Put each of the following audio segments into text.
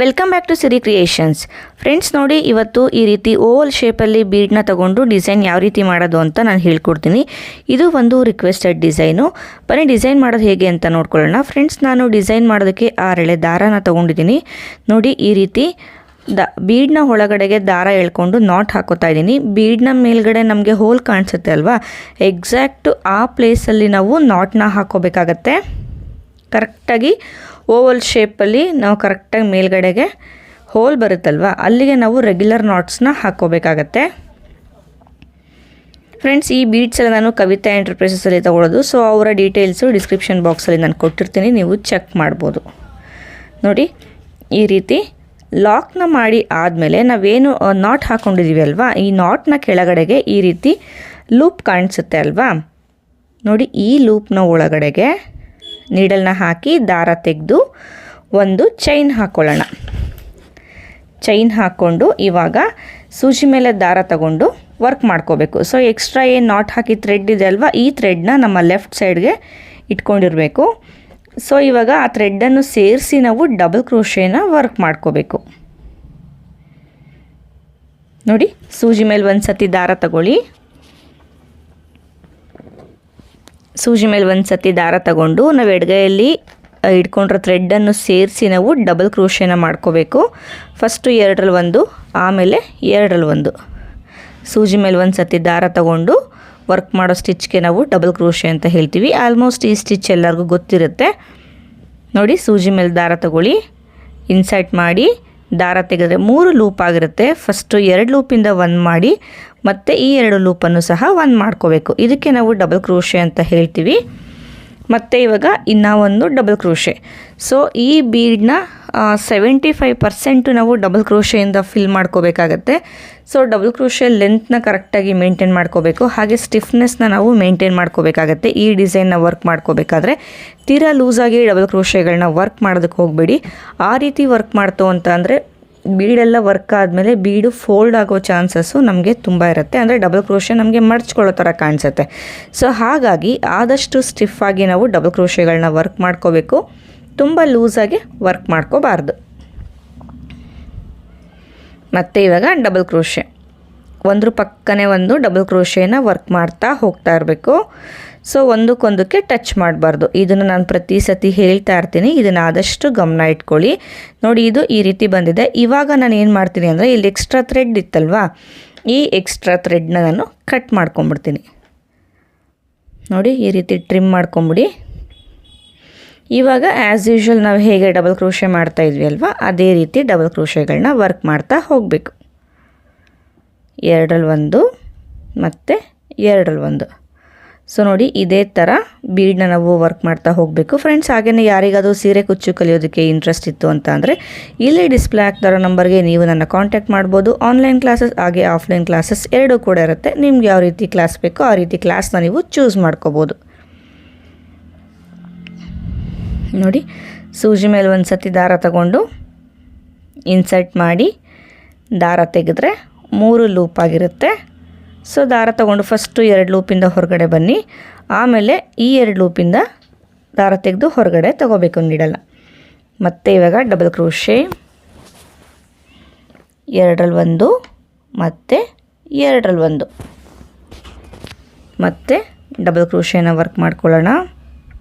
Welcome back to Siri creations. Friends ನೋಡಿ, ಇವತ್ತು ಈ ರೀತಿ ಓವಲ್ ಶೇಪಲ್ಲಿ ಬೀಡ್ನ ತಗೊಂಡು ಡಿಸೈನ್ ಯಾವ ರೀತಿ ಮಾಡೋದು ಅಂತ ನಾನು ಹೇಳ್ಕೊಡ್ತೀನಿ. ಇದು ಒಂದು ರಿಕ್ವೆಸ್ಟೆಡ್ ಡಿಸೈನು. ಬನ್ನಿ ಡಿಸೈನ್ ಮಾಡೋದು ಹೇಗೆ ಅಂತ ನೋಡ್ಕೊಳ್ಳೋಣ. ಫ್ರೆಂಡ್ಸ್, ನಾನು ಡಿಸೈನ್ ಮಾಡೋದಕ್ಕೆ 6 ಎಳೆ ದಾರಾನ ತೊಗೊಂಡಿದ್ದೀನಿ. ನೋಡಿ, ಈ ರೀತಿ ಬೀಡ್ನ ಒಳಗಡೆಗೆ ದಾರ ಎಳ್ಕೊಂಡು ನಾಟ್ ಹಾಕೋತಾ ಇದ್ದೀನಿ. ಬೀಡ್ನ ಮೇಲ್ಗಡೆ ನಮಗೆ ಹೋಲ್ ಕಾಣಿಸುತ್ತೆ ಅಲ್ವಾ, ಎಕ್ಸಾಕ್ಟು ಆ ಪ್ಲೇಸಲ್ಲಿ ನಾವು ನಾಟ್ನ ಹಾಕೋಬೇಕಾಗತ್ತೆ. ಕರೆಕ್ಟಾಗಿ ಓವಲ್ ಶೇಪಲ್ಲಿ ನಾವು ಕರೆಕ್ಟಾಗಿ ಮೇಲ್ಗಡೆಗೆ ಹೋಲ್ ಬರುತ್ತಲ್ವ, ಅಲ್ಲಿಗೆ ನಾವು ರೆಗ್ಯುಲರ್ ನಾಟ್ಸ್ನ ಹಾಕ್ಕೋಬೇಕಾಗತ್ತೆ. ಫ್ರೆಂಡ್ಸ್, ಈ ಬೀಡ್ಸ್ ಎಲ್ಲ ನಾನು ಕವಿತಾ ಎಂಟರ್ಪ್ರೈಸಸಲ್ಲಿ ತೊಗೊಳ್ಳೋದು. ಸೊ ಅವರ ಡೀಟೇಲ್ಸು ಡಿಸ್ಕ್ರಿಪ್ಷನ್ ಬಾಕ್ಸಲ್ಲಿ ನಾನು ಕೊಟ್ಟಿರ್ತೀನಿ, ನೀವು ಚೆಕ್ ಮಾಡ್ಬೋದು. ನೋಡಿ, ಈ ರೀತಿ ಲಾಕ್ನ ಮಾಡಿ ಆದಮೇಲೆ ನಾವೇನು ನಾಟ್ ಹಾಕ್ಕೊಂಡಿದ್ದೀವಿ ಅಲ್ವಾ, ಈ ನಾಟ್ನ ಕೆಳಗಡೆಗೆ ಈ ರೀತಿ ಲೂಪ್ ಕಾಣಿಸುತ್ತೆ ಅಲ್ವಾ. ನೋಡಿ, ಈ ಲೂಪ್ನ ಒಳಗಡೆಗೆ ನೀಡಲ್ನ ಹಾಕಿ ದಾರ ತೆಗೆದು ಒಂದು ಚೈನ್ ಹಾಕ್ಕೊಳ್ಳೋಣ. ಚೈನ್ ಹಾಕ್ಕೊಂಡು ಇವಾಗ ಸೂಜಿ ಮೇಲೆ ದಾರ ತಗೊಂಡು ವರ್ಕ್ ಮಾಡ್ಕೋಬೇಕು. ಸೊ ಎಕ್ಸ್ಟ್ರಾ ಏನು ನಾಟ್ ಹಾಕಿ ಥ್ರೆಡ್ ಇದೆ ಅಲ್ವಾ, ಈ ಥ್ರೆಡ್ನ ನಮ್ಮ ಲೆಫ್ಟ್ ಸೈಡ್ಗೆ ಇಟ್ಕೊಂಡಿರಬೇಕು. ಸೊ ಇವಾಗ ಆ ಥ್ರೆಡ್ಡನ್ನು ಸೇರಿಸಿ ನಾವು ಡಬಲ್ ಕ್ರೋಶೇನ ವರ್ಕ್ ಮಾಡ್ಕೋಬೇಕು. ನೋಡಿ, ಸೂಜಿ ಮೇಲೆ ಒಂದು ಸತಿ ದಾರ ತಗೊಳ್ಳಿ. ಸೂಜಿ ಮೇಲೆ ಒಂದು ಸತಿ ದಾರ ತಗೊಂಡು ನಾವು ಎಡಗೈಯಲ್ಲಿ ಇಟ್ಕೊಂಡಿರೋ ಥ್ರೆಡ್ಡನ್ನು ಸೇರಿಸಿ ನಾವು ಡಬಲ್ ಕ್ರೋಶೇನ ಮಾಡ್ಕೋಬೇಕು. ಫಸ್ಟು 2ರಲ್ಲಿ 1, ಆಮೇಲೆ 2ರಲ್ಲಿ 1. ಸೂಜಿ ಮೇಲೆ ಒಂದು ಸತಿ ದಾರ ತಗೊಂಡು ವರ್ಕ್ ಮಾಡೋ ಸ್ಟಿಚ್ಗೆ ನಾವು ಡಬಲ್ ಕ್ರೋಶೆ ಅಂತ ಹೇಳ್ತೀವಿ. ಆಲ್ಮೋಸ್ಟ್ ಈ ಸ್ಟಿಚ್ ಎಲ್ಲರಿಗೂ ಗೊತ್ತಿರುತ್ತೆ. ನೋಡಿ, ಸೂಜಿ ಮೇಲೆ ದಾರ ತಗೊಳ್ಳಿ, ಇನ್ಸರ್ಟ್ ಮಾಡಿ ದಾರ ತೆಗೆದ್ರೆ 3 ಲೂಪ್ ಆಗಿರುತ್ತೆ. ಫಸ್ಟು 2 ಲೂಪಿಂದ 1 ಮಾಡಿ, ಮತ್ತು ಈ 2 ಲೂಪನ್ನು ಸಹ 1 ಮಾಡ್ಕೋಬೇಕು. ಇದಕ್ಕೆ ನಾವು ಡಬಲ್ ಕ್ರೋಶೆ ಅಂತ ಹೇಳ್ತೀವಿ. ಮತ್ತು ಇವಾಗ ಇನ್ನೂ ಒಂದು ಡಬಲ್ ಕ್ರೋಶೆ. ಸೊ ಈ ಬೀಡ್ನ 75% ನಾವು ಡಬಲ್ ಕ್ರೋಶೆಯಿಂದ ಫಿಲ್ ಮಾಡ್ಕೋಬೇಕಾಗತ್ತೆ. ಸೊ ಡಬಲ್ ಕ್ರೋಶೆ ಲೆಂತ್ನ ಕರೆಕ್ಟಾಗಿ ಮೇಂಟೈನ್ ಮಾಡ್ಕೋಬೇಕು. ಹಾಗೆ ಸ್ಟಿಫ್ನೆಸ್ನ ನಾವು ಮೇಂಟೈನ್ ಮಾಡ್ಕೋಬೇಕಾಗತ್ತೆ. ಈ ಡಿಸೈನ್ನ ವರ್ಕ್ ಮಾಡ್ಕೋಬೇಕಾದ್ರೆ ತೀರಾ ಲೂಸಾಗಿ ಡಬಲ್ ಕ್ರೋಶೆಗಳನ್ನ ವರ್ಕ್ ಮಾಡೋದಕ್ಕೆ ಹೋಗಬೇಡಿ. ಆ ರೀತಿ ವರ್ಕ್ ಮಾಡ್ತು ಅಂತ ಅಂದರೆ ಬೀಡೆಲ್ಲ ವರ್ಕ್ ಆದಮೇಲೆ ಬೀಡು ಫೋಲ್ಡ್ ಆಗೋ ಚಾನ್ಸಸ್ಸು ನಮಗೆ ತುಂಬ ಇರುತ್ತೆ. ಅಂದರೆ ಡಬಲ್ ಕ್ರೋಶೆ ನಮಗೆ ಮಡ್ಚ್ಕೊಳ್ಳೋ ಥರ ಕಾಣಿಸುತ್ತೆ. ಸೊ ಹಾಗಾಗಿ ಆದಷ್ಟು ಸ್ಟಿಫಾಗಿ ನಾವು ಡಬಲ್ ಕ್ರೋಶೆಗಳನ್ನ ವರ್ಕ್ ಮಾಡ್ಕೋಬೇಕು. ತುಂಬ ಲೂಸಾಗಿ ವರ್ಕ್ ಮಾಡ್ಕೋಬಾರ್ದು. ಮತ್ತು ಇವಾಗ ಡಬಲ್ ಕ್ರೋಶೆ ಒಂದ್ರ ಪಕ್ಕನೇ ಒಂದು ಡಬಲ್ ಕ್ರೋಶೆನ ವರ್ಕ್ ಮಾಡ್ತಾ ಹೋಗ್ತಾ ಇರಬೇಕು. ಸೊ ಒಂದಕ್ಕೊಂದಕ್ಕೆ ಟಚ್ ಮಾಡಬಾರ್ದು. ಇದನ್ನು ನಾನು ಪ್ರತಿ ಸತಿ ಹೇಳ್ತಾ ಇರ್ತೀನಿ, ಇದನ್ನು ಆದಷ್ಟು ಗಮನ ಇಟ್ಕೊಳ್ಳಿ. ನೋಡಿ, ಇದು ಈ ರೀತಿ ಬಂದಿದೆ. ಇವಾಗ ನಾನು ಏನು ಮಾಡ್ತೀನಿ ಅಂದರೆ, ಇಲ್ಲಿ ಎಕ್ಸ್ಟ್ರಾ ಥ್ರೆಡ್ ಇತ್ತಲ್ವಾ, ಈ ಎಕ್ಸ್ಟ್ರಾ ಥ್ರೆಡ್ನ ನಾನು ಕಟ್ ಮಾಡ್ಕೊಂಬಿಡ್ತೀನಿ. ನೋಡಿ, ಈ ರೀತಿ ಟ್ರಿಮ್ ಮಾಡ್ಕೊಂಬಿಡಿ. ಇವಾಗ ಆ್ಯಸ್ ಯೂಶ್ವಲ್ ನಾವು ಹೇಗೆ ಡಬಲ್ ಕ್ರೋಶೆ ಮಾಡ್ತಾಯಿದ್ವಿ ಅಲ್ವಾ, ಅದೇ ರೀತಿ ಡಬಲ್ ಕ್ರೋಶೆಗಳನ್ನ ವರ್ಕ್ ಮಾಡ್ತಾ ಹೋಗಬೇಕು. 2ರಲ್ಲಿ 1 ಮತ್ತು 2ರಲ್ಲಿ 1. ಸೊ ನೋಡಿ, ಇದೇ ಥರ ಬೀಡನ್ನ ನಾವು ವರ್ಕ್ ಮಾಡ್ತಾ ಹೋಗಬೇಕು. ಫ್ರೆಂಡ್ಸ್, ಹಾಗೆಯೇ ಯಾರಿಗಾದರೂ ಸೀರೆ ಕುಚ್ಚು ಕಲಿಯೋದಕ್ಕೆ ಇಂಟ್ರೆಸ್ಟ್ ಇತ್ತು ಅಂತ ಅಂದರೆ ಇಲ್ಲಿ ಡಿಸ್ಪ್ಲೇ ಆಗ್ತಾರೋ ನಂಬರ್ಗೆ ನೀವು ನನ್ನ ಕಾಂಟ್ಯಾಕ್ಟ್ ಮಾಡ್ಬೋದು. ಆನ್ಲೈನ್ ಕ್ಲಾಸಸ್ ಹಾಗೆ ಆಫ್ಲೈನ್ ಕ್ಲಾಸಸ್ ಎರಡೂ ಕೂಡ ಇರುತ್ತೆ. ನಿಮ್ಗೆ ಯಾವ ರೀತಿ ಕ್ಲಾಸ್ ಬೇಕೋ ಆ ರೀತಿ ಕ್ಲಾಸ್ನ ನೀವು ಚೂಸ್ ಮಾಡ್ಕೋಬೋದು. ನೋಡಿ, ಸೂಜಿ ಮೇಲೆ ಒಂದು ಸತಿ ದಾರ ತಗೊಂಡು ಇನ್ಸರ್ಟ್ ಮಾಡಿ ದಾರ ತೆಗೆದ್ರೆ 3 ಲೂಪ್ ಆಗಿರುತ್ತೆ. ಸೊ ದಾರ ತಗೊಂಡು ಫಸ್ಟು 2 ಲೂಪಿಂದ ಹೊರಗಡೆ ಬನ್ನಿ, ಆಮೇಲೆ ಈ 2 ಲೂಪಿಂದ ದಾರ ತೆಗೆದು ಹೊರಗಡೆ ತಗೋಬೇಕು ನೀಡಲ್ಲ. ಮತ್ತು ಇವಾಗ ಡಬಲ್ ಕ್ರೋಶೆ 2ರಲ್ಲಿ 1 ಮತ್ತು 2ರಲ್ಲಿ 1 ಮತ್ತು ಡಬಲ್ ಕ್ರೋಶೆನ ವರ್ಕ್ ಮಾಡ್ಕೊಳ್ಳೋಣ.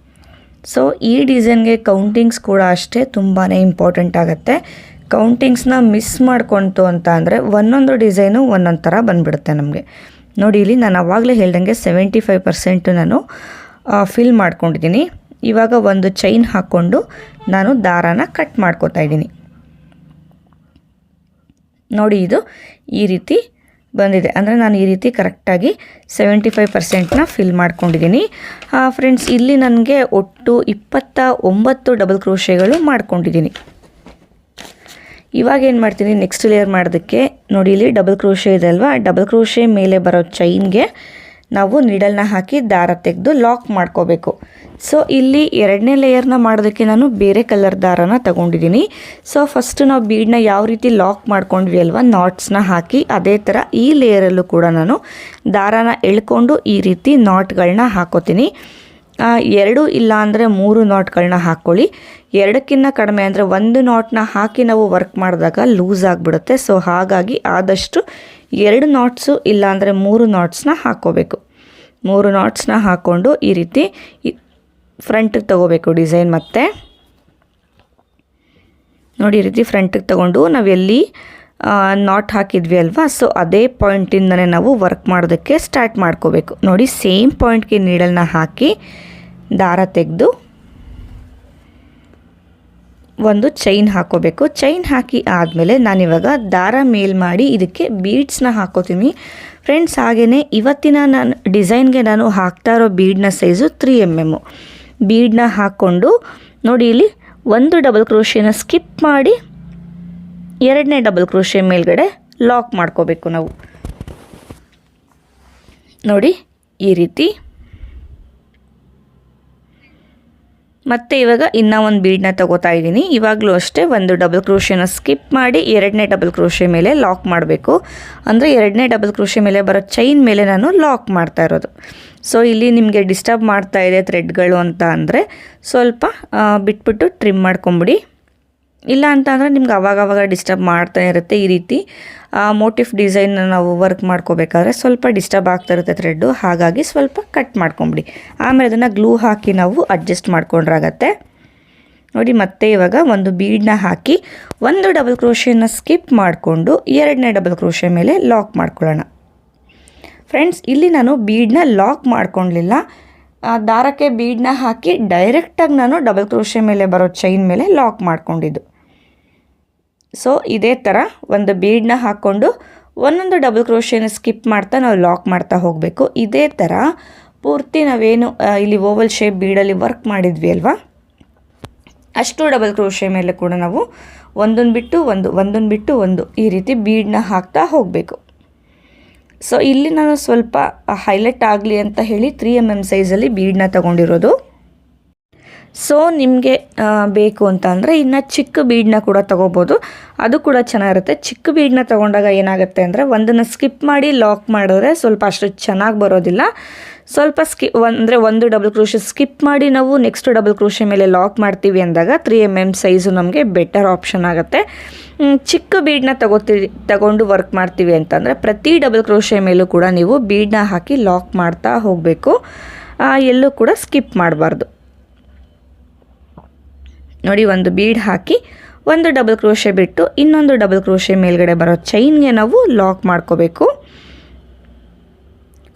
ಸೊ ಈ ಡಿಸೈನ್ಗೆ ಕೌಂಟಿಂಗ್ಸ್ ಕೂಡ ಅಷ್ಟೇ ತುಂಬಾ ಇಂಪಾರ್ಟೆಂಟ್ ಆಗುತ್ತೆ. ಕೌಂಟಿಂಗ್ಸ್ನ ಮಿಸ್ ಮಾಡ್ಕೊಳ್ತು ಅಂತ ಅಂದರೆ ಒಂದೊಂದು ಡಿಸೈನು ಒಂದೊಂದು ಥರ ಬಂದುಬಿಡುತ್ತೆ ನಮಗೆ. ನೋಡಿ, ಇಲ್ಲಿ ನಾನು ಆವಾಗಲೇ ಹೇಳ್ದಂಗೆ 75% ನಾನು ಫಿಲ್ ಮಾಡ್ಕೊಂಡಿದ್ದೀನಿ. ಇವಾಗ ಒಂದು ಚೈನ್ ಹಾಕ್ಕೊಂಡು ನಾನು ದಾರಾನ ಕಟ್ ಮಾಡ್ಕೋತಾ ಇದ್ದೀನಿ. ನೋಡಿ, ಇದು ಈ ರೀತಿ ಬಂದಿದೆ. ಅಂದರೆ ನಾನು ಈ ರೀತಿ ಕರೆಕ್ಟಾಗಿ 75%ನ ಫಿಲ್ ಮಾಡ್ಕೊಂಡಿದ್ದೀನಿ. ಫ್ರೆಂಡ್ಸ್, ಇಲ್ಲಿ ನನಗೆ ಒಟ್ಟು 29 ಡಬಲ್ ಕ್ರೋಶೆಗಳು ಮಾಡ್ಕೊಂಡಿದ್ದೀನಿ. ಇವಾಗ ಏನು ಮಾಡ್ತೀನಿ, ನೆಕ್ಸ್ಟ್ ಲೇಯರ್ ಮಾಡೋದಕ್ಕೆ ನೋಡಿ, ಇಲ್ಲಿ ಡಬಲ್ ಕ್ರೋಶೆ ಇದೆ ಅಲ್ವಾ, ಡಬಲ್ ಕ್ರೋಶೆ ಮೇಲೆ ಬರೋ ಚೈನ್ಗೆ ನಾವು ನೀಡಲ್ನ ಹಾಕಿ ದಾರ ತೆಗೆದು ಲಾಕ್ ಮಾಡ್ಕೋಬೇಕು. ಸೊ ಇಲ್ಲಿ 2ನೇ ಲೇಯರ್ನ ಮಾಡೋದಕ್ಕೆ ನಾನು ಬೇರೆ ಕಲರ್ ದಾರನ ತಗೊಂಡಿದ್ದೀನಿ. ಸೊ ಫಸ್ಟು ನಾವು ಬೀಡನ್ನ ಯಾವ ರೀತಿ ಲಾಕ್ ಮಾಡ್ಕೊಂಡ್ವಿ ಅಲ್ವಾ, ನಾಟ್ಸ್ನ ಹಾಕಿ, ಅದೇ ಥರ ಈ ಲೇಯರಲ್ಲೂ ಕೂಡ ನಾನು ದಾರಾನ ಎಳ್ಕೊಂಡು ಈ ರೀತಿ ನಾಟ್ಗಳನ್ನ ಹಾಕೋತೀನಿ. 2 ಇಲ್ಲ ಅಂದರೆ 3 ನಾಟ್ಗಳನ್ನ ಹಾಕ್ಕೊಳ್ಳಿ. 2ಕ್ಕಿಂತ ಕಡಿಮೆ ಅಂದರೆ 1 ನಾಟ್ನ ಹಾಕಿ ನಾವು ವರ್ಕ್ ಮಾಡಿದಾಗ ಲೂಸ್ ಆಗಿಬಿಡುತ್ತೆ. ಸೊ ಹಾಗಾಗಿ ಆದಷ್ಟು 2 ನಾಟ್ಸು ಇಲ್ಲ ಅಂದರೆ 3 ನಾಟ್ಸ್ನ ಹಾಕ್ಕೋಬೇಕು. 3 ನಾಟ್ಸ್ನ ಹಾಕ್ಕೊಂಡು ಈ ರೀತಿ ಫ್ರಂಟಿಗೆ ತಗೋಬೇಕು ಡಿಸೈನ್. ಮತ್ತು ನೋಡಿ ಈ ರೀತಿ ಫ್ರಂಟಿಗೆ ತಗೊಂಡು ನಾವೆಲ್ಲಿ ನಾಟ್ ಹಾಕಿದ್ವಿ ಅಲ್ವಾ, ಸೊ ಅದೇ ಪಾಯಿಂಟಿಂದನೇ ನಾವು ವರ್ಕ್ ಮಾಡೋದಕ್ಕೆ ಸ್ಟಾರ್ಟ್ ಮಾಡ್ಕೋಬೇಕು. ನೋಡಿ ಸೇಮ್ ಪಾಯಿಂಟ್ಗೆ ನೀಡಲ್ನ ಹಾಕಿ ದಾರ ತೆಗೆದು ಒಂದು ಚೈನ್ ಹಾಕೋಬೇಕು. ಚೈನ್ ಹಾಕಿ ಆದಮೇಲೆ ನಾನಿವಾಗ ದಾರ ಮೇಲ್ ಮಾಡಿ ಇದಕ್ಕೆ ಬೀಡ್ಸ್ನ ಹಾಕೋತೀನಿ ಫ್ರೆಂಡ್ಸ್. ಹಾಗೆಯೇ ಇವತ್ತಿನ ನಾನು ಡಿಸೈನ್ಗೆ ನಾನು ಹಾಕ್ತಾ ಇರೋ ಬೀಡ್ನ ಸೈಜು 3 mm. ಬೀಡನ್ನ ಹಾಕ್ಕೊಂಡು ನೋಡಿ ಇಲ್ಲಿ 1 ಡಬಲ್ ಕ್ರೋಶೆನ ಸ್ಕಿಪ್ ಮಾಡಿ 2ನೇ ಡಬಲ್ ಕ್ರೋಶೆ ಮೇಲ್ಗಡೆ ಲಾಕ್ ಮಾಡ್ಕೋಬೇಕು ನಾವು. ನೋಡಿ ಈ ರೀತಿ. ಮತ್ತು ಇವಾಗ ಇನ್ನೂ ಒಂದು ಬೀಡನ್ನ ತಗೋತಾ ಇದ್ದೀನಿ. ಇವಾಗಲೂ ಅಷ್ಟೇ 1 ಡಬಲ್ ಕ್ರೋಶೆನ ಸ್ಕಿಪ್ ಮಾಡಿ 2ನೇ ಡಬಲ್ ಕ್ರೋಶೆ ಮೇಲೆ ಲಾಕ್ ಮಾಡಬೇಕು. ಅಂದರೆ 2ನೇ ಡಬಲ್ ಕ್ರೋಶೆ ಮೇಲೆ ಬರೋ ಚೈನ್ ಮೇಲೆ ನಾನು ಲಾಕ್ ಮಾಡ್ತಾ ಇರೋದು. ಸೊ ಇಲ್ಲಿ ನಿಮಗೆ ಡಿಸ್ಟರ್ಬ್ ಮಾಡ್ತಾ ಇದೆ ಥ್ರೆಡ್ಗಳು ಅಂತ ಅಂದರೆ ಸ್ವಲ್ಪ ಬಿಟ್ಬಿಟ್ಟು ಟ್ರಿಮ್ ಮಾಡ್ಕೊಂಬಿಡಿ. ಇಲ್ಲ ಅಂತ ಅಂದರೆ ನಿಮ್ಗೆ ಅವಾಗವಾಗ ಡಿಸ್ಟರ್ಬ್ ಮಾಡ್ತಾ ಇರುತ್ತೆ. ಈ ರೀತಿ ಮೋಟಿಫ್ ಡಿಸೈನ್ನ ನಾವು ವರ್ಕ್ ಮಾಡ್ಕೋಬೇಕಾದ್ರೆ ಸ್ವಲ್ಪ ಡಿಸ್ಟರ್ಬ್ ಆಗ್ತಾ ಇರುತ್ತೆ ಥ್ರೆಡ್ಡು, ಹಾಗಾಗಿ ಸ್ವಲ್ಪ ಕಟ್ ಮಾಡ್ಕೊಂಬಿಡಿ. ಆಮೇಲೆ ಅದನ್ನು ಗ್ಲೂ ಹಾಕಿ ನಾವು ಅಡ್ಜಸ್ಟ್ ಮಾಡ್ಕೊಂಡ್ರಾಗತ್ತೆ. ನೋಡಿ ಮತ್ತೆ ಇವಾಗ ಒಂದು ಬೀಡನ್ನ ಹಾಕಿ 1 ಡಬಲ್ ಕ್ರೋಶೆನ ಸ್ಕಿಪ್ ಮಾಡಿಕೊಂಡು 2ನೇ ಡಬಲ್ ಕ್ರೋಶೆ ಮೇಲೆ ಲಾಕ್ ಮಾಡ್ಕೊಳ್ಳೋಣ. ಫ್ರೆಂಡ್ಸ್ ಇಲ್ಲಿ ನಾನು ಬೀಡನ್ನ ಲಾಕ್ ಮಾಡ್ಕೊಳ್ಳಲಿಲ್ಲ, ದಾರಕ್ಕೆ ಬೀಡನ್ನ ಹಾಕಿ ಡೈರೆಕ್ಟಾಗಿ ನಾನು ಡಬಲ್ ಕ್ರೋಶೆ ಮೇಲೆ ಬರೋ ಚೈನ್ ಮೇಲೆ ಲಾಕ್ ಮಾಡ್ಕೊಂಡಿದ್ದು. ಸೊ ಇದೇ ಥರ ಒಂದು ಬೀಡನ್ನ ಹಾಕ್ಕೊಂಡು ಒಂದೊಂದು ಡಬಲ್ ಕ್ರೋಶೆನ ಸ್ಕಿಪ್ ಮಾಡ್ತಾ ನಾವು ಲಾಕ್ ಮಾಡ್ತಾ ಹೋಗಬೇಕು. ಇದೇ ಥರ ಪೂರ್ತಿ ನಾವೇನು ಇಲ್ಲಿ ಓವಲ್ ಶೇಪ್ ಬೀಡಲ್ಲಿ ವರ್ಕ್ ಮಾಡಿದ್ವಿ ಅಲ್ವಾ, ಅಷ್ಟು ಡಬಲ್ ಕ್ರೋಶೆ ಮೇಲೆ ಕೂಡ ನಾವು ಒಂದೊಂದು ಬಿಟ್ಟು ಒಂದು ಈ ರೀತಿ ಬೀಡನ್ನ ಹಾಕ್ತಾ ಹೋಗಬೇಕು. ಸೊ ಇಲ್ಲಿ ನಾನು ಸ್ವಲ್ಪ ಹೈಲೈಟ್ ಆಗಲಿ ಅಂತ ಹೇಳಿ 3 mm ಸೈಜಲ್ಲಿ ಬೀಡನ್ನ ತಗೊಂಡಿರೋದು. ಸೊ ನಿಮಗೆ ಬೇಕು ಅಂತ ಅಂದರೆ ಇನ್ನು ಚಿಕ್ಕ ಬೀಡನ್ನ ಕೂಡ ತೊಗೋಬೋದು, ಅದು ಕೂಡ ಚೆನ್ನಾಗಿರುತ್ತೆ. ಚಿಕ್ಕ ಬೀಡನ್ನ ತೊಗೊಂಡಾಗ ಏನಾಗುತ್ತೆ ಅಂದರೆ ಒಂದನ್ನು ಸ್ಕಿಪ್ ಮಾಡಿ ಲಾಕ್ ಮಾಡಿದ್ರೆ ಸ್ವಲ್ಪ ಅಷ್ಟು ಚೆನ್ನಾಗಿ ಬರೋದಿಲ್ಲ. ಸ್ವಲ್ಪ ಅಂದರೆ 1 ಡಬಲ್ ಕ್ರೋಶೆ ಸ್ಕಿಪ್ ಮಾಡಿ ನಾವು ನೆಕ್ಸ್ಟ್ ಡಬಲ್ ಕ್ರೋಶೆ ಮೇಲೆ ಲಾಕ್ ಮಾಡ್ತೀವಿ ಅಂದಾಗ 3 mm ಸೈಜು ನಮಗೆ ಬೆಟರ್ ಆಪ್ಷನ್ ಆಗುತ್ತೆ. ಚಿಕ್ಕ ಬೀಡನ್ನ ತಗೊಂಡು ವರ್ಕ್ ಮಾಡ್ತೀವಿ ಅಂತಂದರೆ ಪ್ರತಿ ಡಬಲ್ ಕ್ರೋಶೆ ಮೇಲೂ ಕೂಡ ನೀವು ಬೀಡನ್ನ ಹಾಕಿ ಲಾಕ್ ಮಾಡ್ತಾ ಹೋಗಬೇಕು, ಎಲ್ಲೂ ಕೂಡ ಸ್ಕಿಪ್ ಮಾಡಬಾರ್ದು. ನೋಡಿ ಒಂದು ಬೀಡ್ ಹಾಕಿ 1 ಡಬಲ್ ಕ್ರೋಶೆ ಬಿಟ್ಟು ಇನ್ನೊಂದು ಡಬಲ್ ಕ್ರೋಶೆ ಮೇಲ್ಗಡೆ ಬರೋ ಚೈನ್ಗೆ ನಾವು ಲಾಕ್ ಮಾಡ್ಕೋಬೇಕು.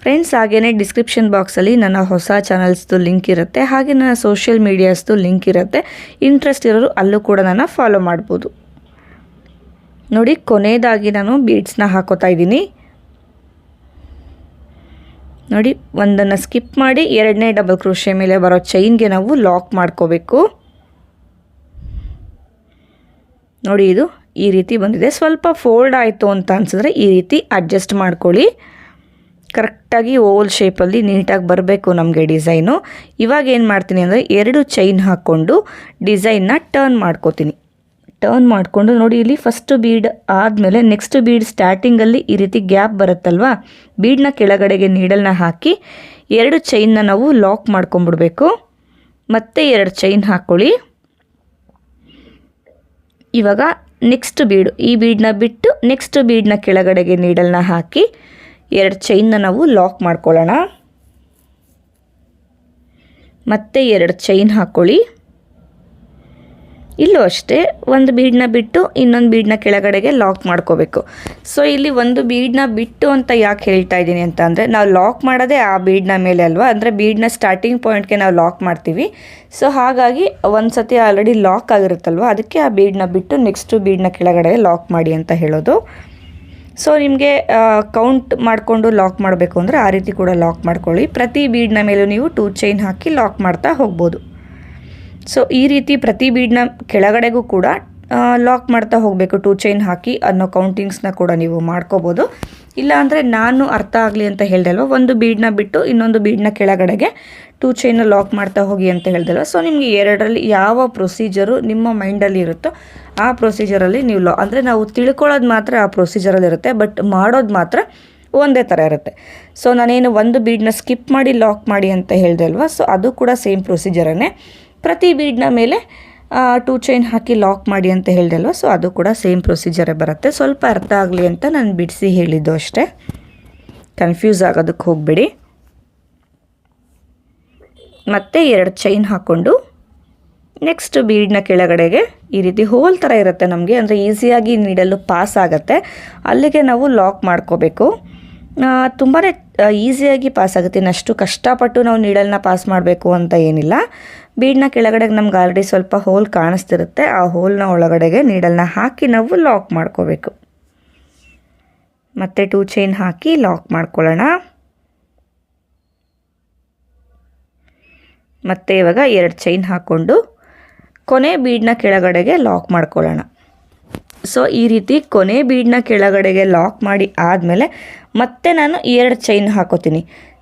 ಫ್ರೆಂಡ್ಸ್ ಹಾಗೆಯೇ ಡಿಸ್ಕ್ರಿಪ್ಷನ್ ಬಾಕ್ಸಲ್ಲಿ ನನ್ನ ಹೊಸ ಚಾನಲ್ಸ್ದು ಲಿಂಕ್ ಇರುತ್ತೆ, ಹಾಗೆ ನನ್ನ ಸೋಷಿಯಲ್ ಮೀಡಿಯಾಸ್ದು ಲಿಂಕ್ ಇರುತ್ತೆ. ಇಂಟ್ರೆಸ್ಟ್ ಇರೋರು ಅಲ್ಲೂ ಕೂಡ ನನ್ನ ಫಾಲೋ ಮಾಡ್ಬೋದು. ನೋಡಿ ಕೊನೆಯದಾಗಿ ನಾನು ಬೀಡ್ಸ್ನ ಹಾಕೋತಾ ಇದ್ದೀನಿ. ನೋಡಿ ಒಂದನ್ನು ಸ್ಕಿಪ್ ಮಾಡಿ 2ನೇ ಡಬಲ್ ಕ್ರೋಶೆ ಮೇಲೆ ಬರೋ ಚೈನ್ಗೆ ನಾವು ಲಾಕ್ ಮಾಡ್ಕೋಬೇಕು. ನೋಡಿ ಇದು ಈ ರೀತಿ ಬಂದಿದೆ. ಸ್ವಲ್ಪ ಫೋಲ್ಡ್ ಆಯಿತು ಅಂತ ಅನಿಸಿದ್ರೆ ಈ ರೀತಿ ಅಡ್ಜಸ್ಟ್ ಮಾಡ್ಕೊಳ್ಳಿ. ಕರೆಕ್ಟಾಗಿ ಓವಲ್ ಶೇಪಲ್ಲಿ ನೀಟಾಗಿ ಬರಬೇಕು ನಮಗೆ ಡಿಸೈನು. ಇವಾಗ ಏನು ಮಾಡ್ತೀನಿ ಅಂದರೆ 2 ಚೈನ್ ಹಾಕ್ಕೊಂಡು ಡಿಸೈನ್ನ ಟರ್ನ್ ಮಾಡ್ಕೋತೀನಿ. ಟರ್ನ್ ಮಾಡಿಕೊಂಡು ನೋಡಿ ಇಲ್ಲಿ ಫಸ್ಟ್ ಬೀಡ್ ಆದಮೇಲೆ ನೆಕ್ಸ್ಟ್ ಬೀಡ್ ಸ್ಟಾರ್ಟಿಂಗಲ್ಲಿ ಈ ರೀತಿ ಗ್ಯಾಪ್ ಬರುತ್ತಲ್ವ, ಬೀಡನ್ನ ಕೆಳಗಡೆಗೆ ನೀಡಲ್ನ ಹಾಕಿ 2 ಚೈನ್ನ ನಾವು ಲಾಕ್ ಮಾಡ್ಕೊಂಬಿಡ್ಬೇಕು. ಮತ್ತೆ 2 ಚೈನ್ ಹಾಕ್ಕೊಳ್ಳಿ. ಇವಾಗ ನೆಕ್ಸ್ಟ್ ಬೀಡು, ಈ ಬೀಡನ್ನ ಬಿಟ್ಟು ನೆಕ್ಸ್ಟ್ ಬೀಡನ್ನ ಕೆಳಗಡೆಗೆ ನೀಡಲ್ನ ಹಾಕಿ 2 ಚೈನ್ನ ನಾವು ಲಾಕ್ ಮಾಡ್ಕೊಳ್ಳೋಣ. ಮತ್ತೆ 2 ಚೈನ್ ಹಾಕ್ಕೊಳ್ಳಿ. ಇಲ್ಲೂ ಅಷ್ಟೇ ಒಂದು ಬೀಡನ್ನ ಬಿಟ್ಟು ಇನ್ನೊಂದು ಬೀಡನ್ನ ಕೆಳಗಡೆಗೆ ಲಾಕ್ ಮಾಡ್ಕೋಬೇಕು. ಸೊ ಇಲ್ಲಿ ಒಂದು ಬೀಡನ್ನ ಬಿಟ್ಟು ಅಂತ ಯಾಕೆ ಹೇಳ್ತಾ ಇದ್ದೀನಿ ಅಂತ ಅಂದರೆ ನಾವು ಲಾಕ್ ಮಾಡೋದೇ ಆ ಬೀಡನ್ನ ಮೇಲೆ ಅಲ್ವಾ, ಅಂದರೆ ಬೀಡನ್ನ ಸ್ಟಾರ್ಟಿಂಗ್ ಪಾಯಿಂಟ್ಗೆ ನಾವು ಲಾಕ್ ಮಾಡ್ತೀವಿ. ಸೊ ಹಾಗಾಗಿ ಒಂದು ಸತಿ ಆಲ್ರೆಡಿ ಲಾಕ್ ಆಗಿರುತ್ತಲ್ವ, ಅದಕ್ಕೆ ಆ ಬೀಡನ್ನ ಬಿಟ್ಟು ನೆಕ್ಸ್ಟ್ ಬೀಡನ್ನ ಕೆಳಗಡೆ ಲಾಕ್ ಮಾಡಿ ಅಂತ ಹೇಳೋದು. ಸೊ ನಿಮಗೆ ಕೌಂಟ್ ಮಾಡಿಕೊಂಡು ಲಾಕ್ ಮಾಡಬೇಕು ಅಂದರೆ ಆ ರೀತಿ ಕೂಡ ಲಾಕ್ ಮಾಡ್ಕೊಳ್ಳಿ. ಪ್ರತಿ ಬೀಡನ್ನ ಮೇಲೂ ನೀವು 2 ಚೈನ್ ಹಾಕಿ ಲಾಕ್ ಮಾಡ್ತಾ ಹೋಗ್ಬೋದು. ಸೊ ಈ ರೀತಿ ಪ್ರತಿ ಬೀಡನ್ನ ಕೆಳಗಡೆಗೂ ಕೂಡ ಲಾಕ್ ಮಾಡ್ತಾ ಹೋಗಬೇಕು 2 ಚೈನ್ ಹಾಕಿ ಅನ್ನೋ ಕೌಂಟಿಂಗ್ಸ್ನ ಕೂಡ ನೀವು ಮಾಡ್ಕೋಬೋದು. ಇಲ್ಲಾಂದರೆ ನಾನು ಅರ್ಥ ಆಗಲಿ ಅಂತ ಹೇಳ್ದಲ್ವ, ಒಂದು ಬೀಡನ್ನ ಬಿಟ್ಟು ಇನ್ನೊಂದು ಬೀಡನ್ನ ಕೆಳಗಡೆಗೆ 2 ಚೈನ್ನ ಲಾಕ್ ಮಾಡ್ತಾ ಹೋಗಿ ಅಂತ ಹೇಳ್ದಲ್ವ. ಸೊ ನಿಮಗೆ 2ರಲ್ಲಿ ಯಾವ ಪ್ರೊಸೀಜರು ನಿಮ್ಮ ಮೈಂಡಲ್ಲಿ ಇರುತ್ತೋ ಆ ಪ್ರೊಸೀಜರಲ್ಲಿ ನೀವು ಅಂದರೆ ನಾವು ತಿಳ್ಕೊಳ್ಳೋದು ಮಾತ್ರ ಆ ಪ್ರೊಸೀಜರಲ್ಲಿ ಇರುತ್ತೆ, ಬಟ್ ಮಾಡೋದು ಮಾತ್ರ ಒಂದೇ ಥರ ಇರುತ್ತೆ. ಸೊ ನಾನೇನು ಒಂದು ಬೀಡನ್ನ ಸ್ಕಿಪ್ ಮಾಡಿ ಲಾಕ್ ಮಾಡಿ ಅಂತ ಹೇಳಿದೆ ಅಲ್ವಾ, ಸೊ ಅದು ಕೂಡ ಸೇಮ್ ಪ್ರೊಸೀಜರನ್ನೇ. ಪ್ರತಿ ಬೀಡನ್ನ ಮೇಲೆ 2 ಚೈನ್ ಹಾಕಿ ಲಾಕ್ ಮಾಡಿ ಅಂತ ಹೇಳಿದೆ ಅಲ್ವಾ, ಸೊ ಅದು ಕೂಡ ಸೇಮ್ ಪ್ರೊಸೀಜರೇ ಬರುತ್ತೆ. ಸ್ವಲ್ಪ ಅರ್ಥ ಆಗಲಿ ಅಂತ ನಾನು ಬಿಡಿಸಿ ಹೇಳಿದ್ದು ಅಷ್ಟೇ, ಕನ್ಫ್ಯೂಸ್ ಆಗೋದಕ್ಕೆ ಹೋಗಬೇಡಿ. ಮತ್ತೆ 2 ಚೈನ್ ಹಾಕ್ಕೊಂಡು ನೆಕ್ಸ್ಟ್ ಬೀಡನ್ನ ಕೆಳಗಡೆಗೆ ಈ ರೀತಿ ಹೋಲ್ ಥರ ಇರುತ್ತೆ ನಮಗೆ, ಅಂದರೆ ಈಸಿಯಾಗಿ ನೀಡಲು ಪಾಸ್ ಆಗುತ್ತೆ, ಅಲ್ಲಿಗೆ ನಾವು ಲಾಕ್ ಮಾಡ್ಕೋಬೇಕು. ತುಂಬಾ ಈಸಿಯಾಗಿ ಪಾಸ್ ಆಗುತ್ತೆ, ಇನ್ನಷ್ಟು ಕಷ್ಟಪಟ್ಟು ನಾವು ನೀಡಲ್ನ ಪಾಸ್ ಮಾಡಬೇಕು ಅಂತ ಏನಿಲ್ಲ. ಬೀಡನ್ನ ಕೆಳಗಡೆಗೆ ನಮ್ಗೆ ಆಲ್ರೆಡಿ ಸ್ವಲ್ಪ ಹೋಲ್ ಕಾಣಿಸ್ತಿರುತ್ತೆ, ಆ ಹೋಲ್ನ ಒಳಗಡೆಗೆ ನೀಡಲ್ನ ಹಾಕಿ ನಾವು ಲಾಕ್ ಮಾಡ್ಕೋಬೇಕು. ಮತ್ತು 2 ಚೈನ್ ಹಾಕಿ ಲಾಕ್ ಮಾಡ್ಕೊಳ್ಳೋಣ. ಮತ್ತು ಇವಾಗ 2 ಚೈನ್ ಹಾಕ್ಕೊಂಡು ಕೊನೆ ಬೀಡನ್ನ ಕೆಳಗಡೆಗೆ ಲಾಕ್ ಮಾಡ್ಕೊಳ್ಳೋಣ. ಸೊ ಈ ರೀತಿ ಕೊನೆ ಬೀಡನ್ನ ಕೆಳಗಡೆಗೆ ಲಾಕ್ ಮಾಡಿ ಆದಮೇಲೆ ಮತ್ತೆ ನಾನು 2 ಚೈನ್ ಹಾಕೋತೀನಿ.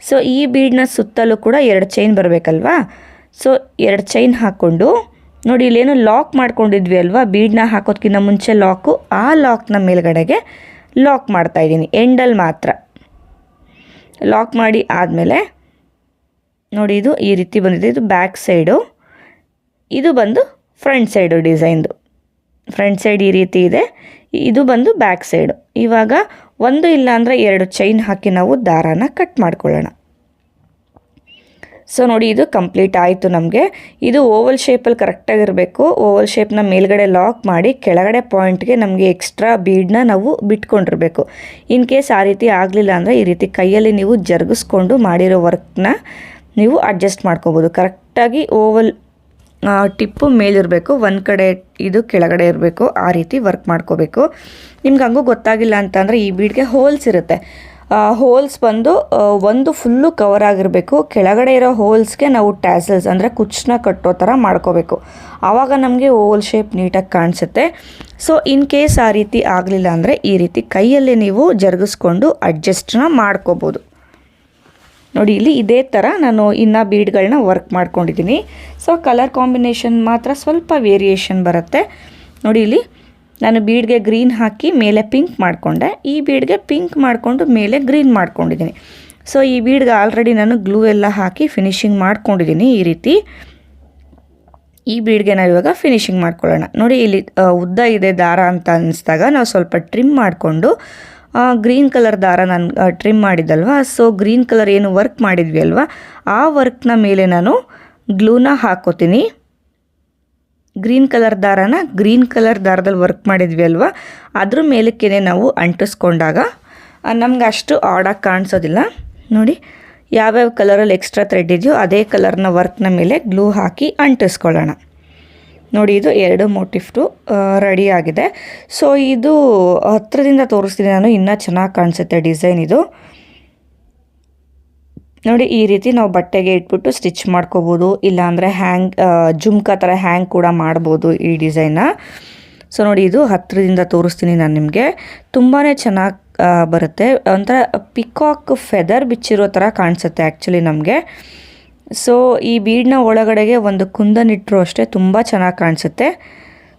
ಸೊ ಈ ಬೀಡನ್ನ ಸುತ್ತಲೂ ಕೂಡ 2 ಚೈನ್ ಬರಬೇಕಲ್ವಾ. ಸೊ 2 ಚೈನ್ ಹಾಕ್ಕೊಂಡು ನೋಡಿ, ಇಲ್ಲೇನು ಲಾಕ್ ಮಾಡ್ಕೊಂಡಿದ್ವಿ ಅಲ್ವಾ, ಬೀಡನ್ನ ಹಾಕೋದಕ್ಕಿಂತ ಮುಂಚೆ ಲಾಕು, ಆ ಲಾಕ್ನ ಮೇಲ್ಗಡೆಗೆ ಲಾಕ್ ಮಾಡ್ತಾಯಿದ್ದೀನಿ, ಎಂಡಲ್ಲಿ ಮಾತ್ರ ಲಾಕ್ ಮಾಡಿ ಆದಮೇಲೆ ನೋಡಿ ಇದು ಈ ರೀತಿ ಬಂದಿದೆ. ಇದು ಬ್ಯಾಕ್ ಸೈಡು, ಇದು ಬಂದು ಫ್ರಂಟ್ ಸೈಡು ಡಿಸೈನ್ದು. ಫ್ರಂಟ್ ಸೈಡ್ ಈ ರೀತಿ ಇದೆ, ಇದು ಬಂದು ಬ್ಯಾಕ್ ಸೈಡು. ಇವಾಗ ಒಂದು ಇಲ್ಲ ಅಂದರೆ 2 ಚೈನ್ ಹಾಕಿ ನಾವು ದಾರಾನ ಕಟ್ ಮಾಡ್ಕೊಳ್ಳೋಣ. ಸೊ ನೋಡಿ ಇದು ಕಂಪ್ಲೀಟ್ ಆಯಿತು ನಮಗೆ. ಇದು ಓವಲ್ ಶೇಪಲ್ಲಿ ಕರೆಕ್ಟಾಗಿರಬೇಕು. ಓವಲ್ ಶೇಪ್ನ ಮೇಲ್ಗಡೆ ಲಾಕ್ ಮಾಡಿ ಕೆಳಗಡೆ ಪಾಯಿಂಟ್ಗೆ ನಮಗೆ ಎಕ್ಸ್ಟ್ರಾ ಬೀಡನ್ನ ನಾವು ಬಿಟ್ಕೊಂಡಿರಬೇಕು. ಇನ್ ಕೇಸ್ ಆ ರೀತಿ ಆಗಲಿಲ್ಲ ಅಂದರೆ ಈ ರೀತಿ ಕೈಯಲ್ಲಿ ನೀವು ಜರುಗಿಸ್ಕೊಂಡು ಮಾಡಿರೋ ವರ್ಕ್ನ ನೀವು ಅಡ್ಜಸ್ಟ್ ಮಾಡ್ಕೋಬೋದು. ಕರೆಕ್ಟಾಗಿ ಓವಲ್ ಟಿಪ್ಪು ಮೇಲಿರಬೇಕು, ಒಂದು ಕಡೆ ಇದು ಕೆಳಗಡೆ ಇರಬೇಕು, ಆ ರೀತಿ ವರ್ಕ್ ಮಾಡ್ಕೋಬೇಕು. ನಿಮ್ಗೆ ಹಂಗೂ ಗೊತ್ತಾಗಿಲ್ಲ ಅಂತಂದರೆ ಈ ಬೀಡ್ಗೆ ಹೋಲ್ಸ್ ಇರುತ್ತೆ, ಹೋಲ್ಸ್ ಬಂದು ಒಂದು ಫುಲ್ಲು ಕವರ್ ಆಗಿರಬೇಕು. ಕೆಳಗಡೆ ಇರೋ ಹೋಲ್ಸ್ಗೆ ನಾವು ಟ್ಯಾಸಲ್ಸ್ ಅಂದರೆ ಕುಚ್ಚನ್ನ ಕಟ್ಟೋ ಥರ ಮಾಡ್ಕೋಬೇಕು, ಆವಾಗ ನಮಗೆ ಓವಲ್ ಶೇಪ್ ನೀಟಾಗಿ ಕಾಣಿಸುತ್ತೆ. ಸೊ ಇನ್ ಕೇಸ್ ಆ ರೀತಿ ಆಗಲಿಲ್ಲ ಅಂದರೆ ಈ ರೀತಿ ಕೈಯಲ್ಲಿ ನೀವು ಜರುಗಿಸ್ಕೊಂಡು ಅಡ್ಜಸ್ಟನ್ನ ಮಾಡ್ಕೋಬೋದು. ನೋಡಿ ಇಲ್ಲಿ ಇದೇ ಥರ ನಾನು ಇನ್ನು ಬೀಡ್ಗಳನ್ನ ವರ್ಕ್ ಮಾಡ್ಕೊಂಡಿದ್ದೀನಿ. ಸೊ ಕಲರ್ ಕಾಂಬಿನೇಷನ್ ಮಾತ್ರ ಸ್ವಲ್ಪ ವೇರಿಯೇಷನ್ ಬರುತ್ತೆ. ನೋಡಿ ಇಲ್ಲಿ ನಾನು ಬೀಡ್ಗೆ ಗ್ರೀನ್ ಹಾಕಿ ಮೇಲೆ ಪಿಂಕ್ ಮಾಡಿಕೊಂಡೆ, ಈ ಬೀಡ್ಗೆ ಪಿಂಕ್ ಮಾಡಿಕೊಂಡು ಮೇಲೆ ಗ್ರೀನ್ ಮಾಡ್ಕೊಂಡಿದ್ದೀನಿ. ಸೊ ಈ ಬೀಡ್ಗೆ ಆಲ್ರೆಡಿ ನಾನು ಗ್ಲೂ ಎಲ್ಲ ಹಾಕಿ ಫಿನಿಶಿಂಗ್ ಮಾಡ್ಕೊಂಡಿದ್ದೀನಿ. ಈ ರೀತಿ ಈ ಬೀಡ್ಗೆ ನಾವು ಇವಾಗ ಫಿನಿಶಿಂಗ್ ಮಾಡ್ಕೊಳ್ಳೋಣ. ನೋಡಿ ಇಲ್ಲಿ ಉದ್ದ ಇದೆ ದಾರ ಅಂತ ಅನ್ನಿಸ್ದಾಗ ನಾವು ಸ್ವಲ್ಪ ಟ್ರಿಮ್ ಮಾಡಿಕೊಂಡು ಗ್ರೀನ್ ಕಲರ್ ದಾರ ನಾನು ಟ್ರಿಮ್ ಮಾಡಿದ್ದಲ್ವ, ಸೊ ಗ್ರೀನ್ ಕಲರ್ ಏನು ವರ್ಕ್ ಮಾಡಿದ್ವಿ ಅಲ್ವಾ, ಆ ವರ್ಕ್ನ ಮೇಲೆ ನಾನು ಗ್ಲೂನ ಹಾಕೋತೀನಿ. ಗ್ರೀನ್ ಕಲರ್ ದಾರನ ಗ್ರೀನ್ ಕಲರ್ ದಾರದಲ್ಲಿ ವರ್ಕ್ ಮಾಡಿದ್ವಿ ಅಲ್ವಾ, ಅದ್ರ ಮೇಲಕ್ಕೇ ನಾವು ಅಂಟಿಸ್ಕೊಂಡಾಗ ನಮ್ಗೆ ಅಷ್ಟು ಆಡಾಗಿ ಕಾಣಿಸೋದಿಲ್ಲ. ನೋಡಿ ಯಾವ್ಯಾವ ಕಲರಲ್ಲಿ ಎಕ್ಸ್ಟ್ರಾ ಥ್ರೆಡ್ ಇದೆಯೋ ಅದೇ ಕಲರ್ನ ವರ್ಕ್ನ ಮೇಲೆ ಗ್ಲೂ ಹಾಕಿ ಅಂಟಿಸ್ಕೊಳ್ಳೋಣ. ನೋಡಿ ಇದು 2 ಮೋಟಿಫ್ಟು ರೆಡಿ ಆಗಿದೆ. ಸೊ ಇದು ಹತ್ತಿರದಿಂದ ತೋರಿಸ್ತೀನಿ ನಾನು, ಇನ್ನೂ ಚೆನ್ನಾಗಿ ಕಾಣಿಸುತ್ತೆ ಡಿಸೈನ್ ಇದು. ನೋಡಿ ಈ ರೀತಿ ನಾವು ಬಟ್ಟೆಗೆ ಇಟ್ಬಿಟ್ಟು ಸ್ಟಿಚ್ ಮಾಡ್ಕೋಬೋದು, ಇಲ್ಲಾಂದರೆ ಜುಮ್ಕಾ ಥರ ಹ್ಯಾಂಗ್ ಕೂಡ ಮಾಡ್ಬೋದು ಈ ಡಿಸೈನ್ನ. ಸೊ ನೋಡಿ ಇದು ಹತ್ತಿರದಿಂದ ತೋರಿಸ್ತೀನಿ ನಾನು ನಿಮಗೆ, ತುಂಬಾ ಚೆನ್ನಾಗಿ ಬರುತ್ತೆ. ಒಂಥರ ಪಿಕಾಕ್ ಫೆದರ್ ಬಿಚ್ಚಿರೋ ಥರ ಕಾಣಿಸುತ್ತೆ ಆ್ಯಕ್ಚುಲಿ ನಮಗೆ. ಸೊ ಈ ಬೀಡ್ನ ಒಳಗಡೆಗೆ ಒಂದು ಕುಂದನಿಟ್ಟರು ಅಷ್ಟೇ ತುಂಬ ಚೆನ್ನಾಗಿ ಕಾಣಿಸುತ್ತೆ.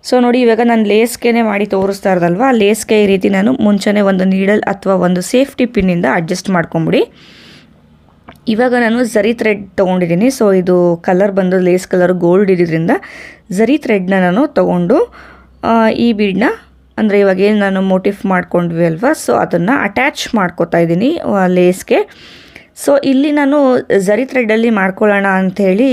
ಸೊ ನೋಡಿ ಇವಾಗ ನಾನು ಲೇಸ್ಗೆ ಮಾಡಿ ತೋರಿಸ್ತಾ ಇರೋದಲ್ವ, ಆ ಲೇಸ್ಗೆ ಈ ರೀತಿ ನಾನು ಮುಂಚೆನೇ ಒಂದು ನೀಡಲ್ ಅಥವಾ ಒಂದು ಸೇಫ್ಟಿ ಪಿನ್ನಿಂದ ಅಡ್ಜಸ್ಟ್ ಮಾಡ್ಕೊಂಬಿಡಿ. ಇವಾಗ ನಾನು ಝರಿ ಥ್ರೆಡ್ ತೊಗೊಂಡಿದ್ದೀನಿ. ಸೊ ಇದು ಕಲರ್ ಬಂದು ಲೇಸ್ ಕಲರ್ ಗೋಲ್ಡ್ ಇದ್ದಿದ್ದರಿಂದ ಝರಿ ಥ್ರೆಡ್ನ ನಾನು ತೊಗೊಂಡು ಈ ಬೀಡನ್ನ ಅಂದರೆ ಇವಾಗ ಏನು ನಾನು ಮೋಟಿಫ್ ಮಾಡ್ಕೊಂಡ್ವಿ ಅಲ್ವಾ, ಸೊ ಅದನ್ನು ಅಟ್ಯಾಚ್ ಮಾಡ್ಕೋತಾ ಇದ್ದೀನಿ ಲೇಸ್ಗೆ. ಸೊ ಇಲ್ಲಿ ನಾನು ಝರಿ ಥ್ರೆಡ್ಡಲ್ಲಿ ಮಾಡ್ಕೊಳ್ಳೋಣ ಅಂಥೇಳಿ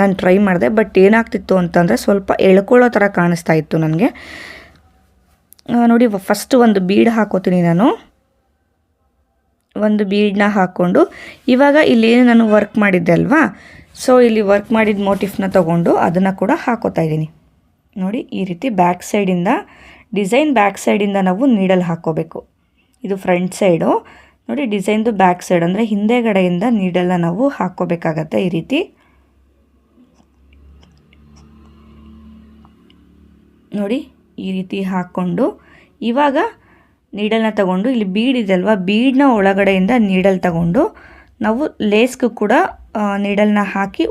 ನಾನು ಟ್ರೈ ಮಾಡಿದೆ, ಬಟ್ ಏನಾಗ್ತಿತ್ತು ಅಂತಂದರೆ ಸ್ವಲ್ಪ ಎಳ್ಕೊಳ್ಳೋ ಥರ ಕಾಣಿಸ್ತಾ ಇತ್ತು ನನಗೆ. ನೋಡಿ ಫಸ್ಟ್ ಒಂದು ಬೀಡ್ ಹಾಕೋತೀನಿ ನಾನು. ಒಂದು ಬೀಡನ್ನ ಹಾಕ್ಕೊಂಡು ಇವಾಗ ಇಲ್ಲೇನು ನಾನು ವರ್ಕ್ ಮಾಡಿದ್ದೆ ಅಲ್ವಾ, ಸೊ ಇಲ್ಲಿ ವರ್ಕ್ ಮಾಡಿದ ಮೋಟಿಫ್ನ ತೊಗೊಂಡು ಅದನ್ನು ಕೂಡ ಹಾಕೋತಾ ಇದ್ದೀನಿ. ನೋಡಿ ಈ ರೀತಿ ಬ್ಯಾಕ್ ಸೈಡಿಂದ ಡಿಸೈನ್ ಬ್ಯಾಕ್ ಸೈಡಿಂದ ನಾವು ನೀಡಲ್ ಹಾಕ್ಕೋಬೇಕು. ಇದು ಫ್ರಂಟ್ ಸೈಡು. ನೋಡಿ ಡಿಸೈನ್ದು ಬ್ಯಾಕ್ ಸೈಡ್ ಅಂದರೆ ಹಿಂದೆಗಡೆಯಿಂದ ನೀಡಲ್ನ ನಾವು ಹಾಕ್ಕೋಬೇಕಾಗತ್ತೆ ಈ ರೀತಿ. ನೋಡಿ ಈ ರೀತಿ ಹಾಕ್ಕೊಂಡು ಇವಾಗ ನೀಡಲ್ನ ತಗೊಂಡು ಇಲ್ಲಿ ಬೀಡ್ ಇದೆ ಅಲ್ವಾ, ಬೀಡ್ನ ಒಳಗಡೆಯಿಂದ ನೀಡಲ್ ತಗೊಂಡು ನಾವು ಲೇಸ್ಗೂ ಕೂಡ ನೀಡಲ್ನ ಹಾಕಿ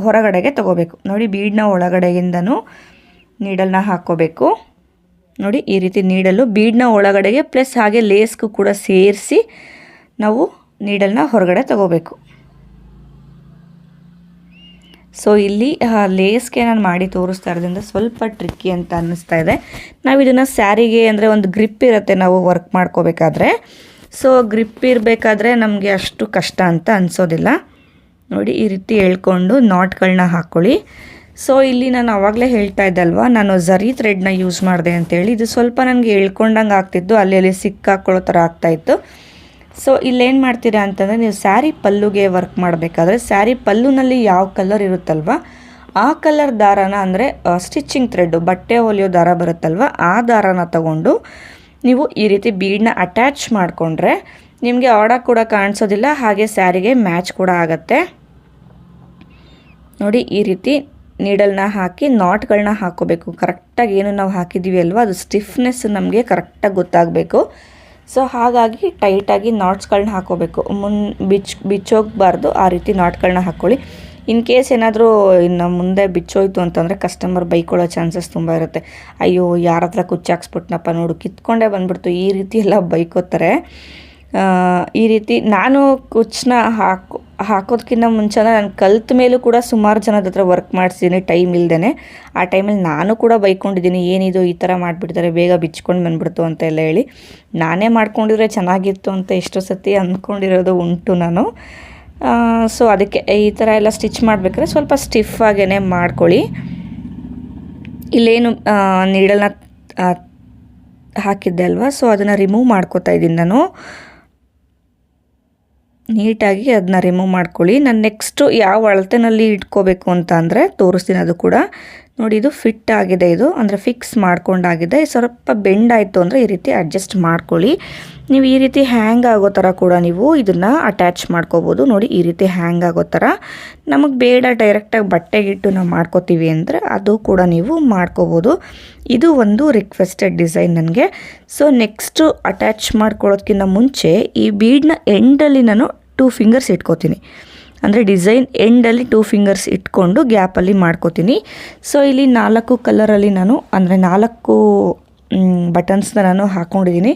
ಹೊರಗಡೆಗೆ ತಗೋಬೇಕು. ನೋಡಿ ಬೀಡ್ನ ಒಳಗಡೆಯಿಂದನೂ ನೀಡಲ್ನ ಹಾಕ್ಕೋಬೇಕು. ನೋಡಿ ಈ ರೀತಿ ನೀಡಲು ಬೀಡ್ನ ಒಳಗಡೆಗೆ ಪ್ಲಸ್ ಹಾಗೆ ಲೇಸ್ಗೂ ಕೂಡ ಸೇರಿಸಿ ನಾವು ನೀಡಲ್ನ ಹೊರಗಡೆ ತಗೋಬೇಕು. ಸೊ ಇಲ್ಲಿ ಲೇಸ್ಗೆ ನಾನು ಮಾಡಿ ತೋರಿಸ್ತಾ ಇರೋದ್ರಿಂದ ಸ್ವಲ್ಪ ಟ್ರಿಕ್ಕಿ ಅಂತ ಅನ್ನಿಸ್ತಾ ಇದೆ. ನಾವು ಇದನ್ನು ಸ್ಯಾರಿಗೆ ಅಂದರೆ ಒಂದು ಗ್ರಿಪ್ ಇರುತ್ತೆ ನಾವು ವರ್ಕ್ ಮಾಡ್ಕೋಬೇಕಾದ್ರೆ. ಸೊ ಗ್ರಿಪ್ ಇರಬೇಕಾದ್ರೆ ನಮಗೆ ಅಷ್ಟು ಕಷ್ಟ ಅಂತ ಅನಿಸೋದಿಲ್ಲ. ನೋಡಿ ಈ ರೀತಿ ಎಳ್ಕೊಂಡು ನಾಟ್ಗಳನ್ನ ಹಾಕ್ಕೊಳ್ಳಿ. ಸೊ ಇಲ್ಲಿ ನಾನು ಆವಾಗಲೇ ಹೇಳ್ತಾ ಇದ್ದೆ ಅಲ್ವಾ, ನಾನು ಝರಿ ಥ್ರೆಡ್ನ ಯೂಸ್ ಮಾಡಿದೆ ಅಂತೇಳಿ. ಇದು ಸ್ವಲ್ಪ ನನಗೆ ಎಳ್ಕೊಂಡಂಗೆ ಆಗ್ತಿತ್ತು, ಅಲ್ಲಿ ಸಿಕ್ಕಾಕೊಳ್ಳೋ ಥರ ಆಗ್ತಾಯಿತ್ತು. ಸೊ ಇಲ್ಲೇನು ಮಾಡ್ತೀರಾ ಅಂತಂದರೆ, ನೀವು ಸ್ಯಾರಿ ಪಲ್ಲುಗೆ ವರ್ಕ್ ಮಾಡಬೇಕಾದ್ರೆ ಸ್ಯಾರಿ ಪಲ್ಲುನಲ್ಲಿ ಯಾವ ಕಲರ್ ಇರುತ್ತಲ್ವ ಆ ಕಲರ್ ದಾರಾನ, ಅಂದರೆ ಸ್ಟಿಚ್ಚಿಂಗ್ ಥ್ರೆಡ್ಡು, ಬಟ್ಟೆ ಹೊಲಿಯೋ ದಾರ ಬರುತ್ತಲ್ವ ಆ ದಾರಾನ ತಗೊಂಡು ನೀವು ಈ ರೀತಿ ಬೀಡನ್ನ ಅಟ್ಯಾಚ್ ಮಾಡಿಕೊಂಡ್ರೆ ನಿಮಗೆ ಆರ್ಡರ್ ಕೂಡ ಕಾಣಿಸೋದಿಲ್ಲ, ಹಾಗೆ ಸ್ಯಾರಿಗೆ ಮ್ಯಾಚ್ ಕೂಡ ಆಗುತ್ತೆ. ನೋಡಿ ಈ ರೀತಿ ನೀಡಲ್ನ ಹಾಕಿ ನಾಟ್ಗಳನ್ನ ಹಾಕೋಬೇಕು. ಕರೆಕ್ಟಾಗಿ ಏನು ನಾವು ಹಾಕಿದ್ದೀವಿ ಅಲ್ವಾ ಅದು ಸ್ಟಿಫ್ನೆಸ್ ನಮಗೆ ಕರೆಕ್ಟಾಗಿ ಗೊತ್ತಾಗಬೇಕು. ಸೊ ಹಾಗಾಗಿ ಟೈಟಾಗಿ ನಾಟ್ಸ್ಗಳನ್ನ ಹಾಕೋಬೇಕು. ಬಿಚ್ಚೋಗಬಾರ್ದು, ಆ ರೀತಿ ನಾಟ್ಗಳನ್ನ ಹಾಕ್ಕೊಳ್ಳಿ. ಇನ್ ಕೇಸ್ ಏನಾದರೂ ಇನ್ನು ಮುಂದೆ ಬಿಚ್ಚೋಯ್ತು ಅಂತಂದರೆ ಕಸ್ಟಮರ್ ಬೈಕೊಳ್ಳೋ ಚಾನ್ಸಸ್ ತುಂಬ ಇರುತ್ತೆ. ಅಯ್ಯೋ ಯಾರ ಹತ್ರ ಕುಚ್ಚಾಕ್ಸ್ಬಿಟ್ನಪ್ಪ ನೋಡು ಕಿತ್ಕೊಂಡೇ ಬಂದುಬಿಡ್ತು, ಈ ರೀತಿ ಎಲ್ಲ ಬೈಕೋತಾರೆ. ಈ ರೀತಿ ನಾನು ಕುಚ್ಚನ್ನ ಹಾಕೋದಕ್ಕಿಂತ ಮುಂಚೆ ನಾನು ಕಲ್ತ ಮೇಲೂ ಕೂಡ ಸುಮಾರು ಜನದ ಹತ್ರ ವರ್ಕ್ ಮಾಡಿಸಿದ್ದೀನಿ ಟೈಮ್ ಇಲ್ದೇ. ಆ ಟೈಮಲ್ಲಿ ನಾನು ಕೂಡ ಬೈಕೊಂಡಿದ್ದೀನಿ, ಏನಿದು ಈ ಥರ ಮಾಡಿಬಿಡ್ತಾರೆ, ಬೇಗ ಬಿಚ್ಕೊಂಡು ಬಂದುಬಿಡ್ತು ಅಂತ ಎಲ್ಲ ಹೇಳಿ. ನಾನೇ ಮಾಡ್ಕೊಂಡಿದ್ರೆ ಚೆನ್ನಾಗಿತ್ತು ಅಂತ ಎಷ್ಟೋ ಸತಿ ಅಂದ್ಕೊಂಡಿರೋದು ಉಂಟು ನಾನು. ಸೊ ಅದಕ್ಕೆ ಈ ಥರ ಎಲ್ಲ ಸ್ಟಿಚ್ ಮಾಡಬೇಕಾದ್ರೆ ಸ್ವಲ್ಪ ಸ್ಟಿಫ್ ಆಗೇ ಮಾಡ್ಕೊಳ್ಳಿ. ಇಲ್ಲೇನು ನೀಡಲ್ನ ಹಾಕಿದ್ದೆ ಅಲ್ವಾ, ಸೊ ಅದನ್ನು ರಿಮೂವ್ ಮಾಡ್ಕೋತಾ ಇದ್ದೀನಿ ನಾನು. ನೀಟಾಗಿ ಅದನ್ನ ರಿಮೂವ್ ಮಾಡ್ಕೊಳ್ಳಿ. ನಾನು ನೆಕ್ಸ್ಟು ಯಾವ ಅಳತೆನಲ್ಲಿ ಇಟ್ಕೋಬೇಕು ಅಂತ ಅಂದರೆ ತೋರಿಸ್ತೀನಿ. ಅದು ಕೂಡ ನೋಡಿ, ಇದು ಫಿಟ್ ಆಗಿದೆ, ಇದು ಅಂದರೆ ಫಿಕ್ಸ್ ಮಾಡ್ಕೊಂಡಾಗಿದೆ. ಸ್ವಲ್ಪ ಬೆಂಡ್ ಆಯಿತು ಅಂದರೆ ಈ ರೀತಿ ಅಡ್ಜಸ್ಟ್ ಮಾಡ್ಕೊಳ್ಳಿ. ನೀವು ಈ ರೀತಿ ಹ್ಯಾಂಗ್ ಆಗೋ ಥರ ಕೂಡ ನೀವು ಇದನ್ನು ಅಟ್ಯಾಚ್ ಮಾಡ್ಕೋಬೋದು. ನೋಡಿ ಈ ರೀತಿ ಹ್ಯಾಂಗ್ ಆಗೋ ಥರ. ನಮಗೆ ಬೇಡ ಡೈರೆಕ್ಟಾಗಿ ಬಟ್ಟೆಗಿಟ್ಟು ನಾವು ಮಾಡ್ಕೋತೀವಿ ಅಂದರೆ ಅದು ಕೂಡ ನೀವು ಮಾಡ್ಕೋಬೋದು. ಇದು ಒಂದು ರಿಕ್ವೆಸ್ಟೆಡ್ ಡಿಸೈನ್ ನನಗೆ. ಸೊ ನೆಕ್ಸ್ಟು ಅಟ್ಯಾಚ್ ಮಾಡ್ಕೊಳ್ಳೋದಕ್ಕಿಂತ ಮುಂಚೆ ಈ ಬೀಡ್ನ ಎಂಡಲ್ಲಿ ನಾನು 2 ಫಿಂಗರ್ಸ್ ಇಟ್ಕೋತೀನಿ. ಅಂದರೆ ಡಿಸೈನ್ ಎಂಡಲ್ಲಿ 2 ಫಿಂಗರ್ಸ್ ಇಟ್ಕೊಂಡು ಗ್ಯಾಪಲ್ಲಿ ಮಾಡ್ಕೋತೀನಿ. ಸೊ ಇಲ್ಲಿ 4 ಕಲರಲ್ಲಿ ನಾನು, ಅಂದರೆ 4 ಬಟನ್ಸ್ನ ನಾನು ಹಾಕ್ಕೊಂಡಿದ್ದೀನಿ.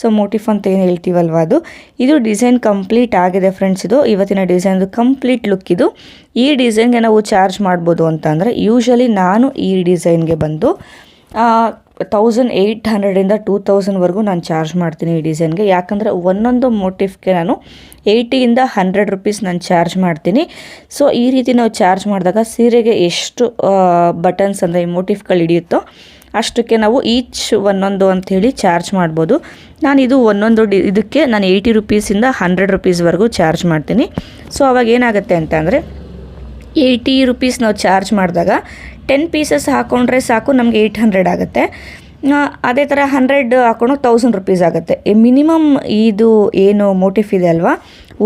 ಸೊ ಮೋಟಿಫ್ ಅಂತ ಏನು ಹೇಳ್ತೀವಲ್ವ ಅದು. ಇದು ಡಿಸೈನ್ ಕಂಪ್ಲೀಟ್ ಆಗಿದೆ ಫ್ರೆಂಡ್ಸ್. ಇದು ಇವತ್ತಿನ ಡಿಸೈನ್ದು ಕಂಪ್ಲೀಟ್ ಲುಕ್. ಇದು ಈ ಡಿಸೈನ್ಗೆ ನಾವು ಚಾರ್ಜ್ ಮಾಡ್ಬೋದು ಅಂತ ಅಂದರೆ ಯೂಶಲಿ ನಾನು ಈ ಡಿಸೈನ್ಗೆ ಬಂದು 1800ಇಂದ 2000ವರೆಗೂ ನಾನು ಚಾರ್ಜ್ ಮಾಡ್ತೀನಿ ಈ ಡಿಸೈನ್ಗೆ. ಯಾಕಂದರೆ ಒಂದೊಂದು ಮೋಟಿಫ್ಗೆ ನಾನು 80ಇಂದ 100 ರುಪೀಸ್ ನಾನು ಚಾರ್ಜ್ ಮಾಡ್ತೀನಿ. ಸೊ ಈ ರೀತಿ ನಾವು ಚಾರ್ಜ್ ಮಾಡಿದಾಗ ಸೀರೆಗೆ ಎಷ್ಟು ಬಟನ್ಸ್ ಅಂದರೆ ಈ ಮೋಟಿಫ್ಗಳು ಹಿಡಿಯುತ್ತೋ ಅಷ್ಟಕ್ಕೆ ನಾವು ಈಚ್ ಒಂದೊಂದು ಅಂಥೇಳಿ ಚಾರ್ಜ್ ಮಾಡ್ಬೋದು. ನಾನು ಇದು ಒಂದೊಂದು ಇದಕ್ಕೆ ನಾನು 80 ರುಪೀಸಿಂದ 100 ರುಪೀಸ್ವರೆಗೂ ಚಾರ್ಜ್ ಮಾಡ್ತೀನಿ. ಸೊ ಅವಾಗ ಏನಾಗುತ್ತೆ ಅಂತ ಅಂದರೆ 80 ರುಪೀಸ್ ನಾವು ಚಾರ್ಜ್ ಮಾಡಿದಾಗ 10 ಪೀಸಸ್ ಹಾಕ್ಕೊಂಡ್ರೆ ಸಾಕು, ನಮಗೆ 800 ಆಗುತ್ತೆ. ಅದೇ ಥರ 100 ಹಾಕೊಂಡು 1000 ರುಪೀಸ್ ಆಗುತ್ತೆ. ಮಿನಿಮಮ್ ಇದು ಏನು ಮೋಟಿಫ್ ಇದೆ ಅಲ್ವಾ,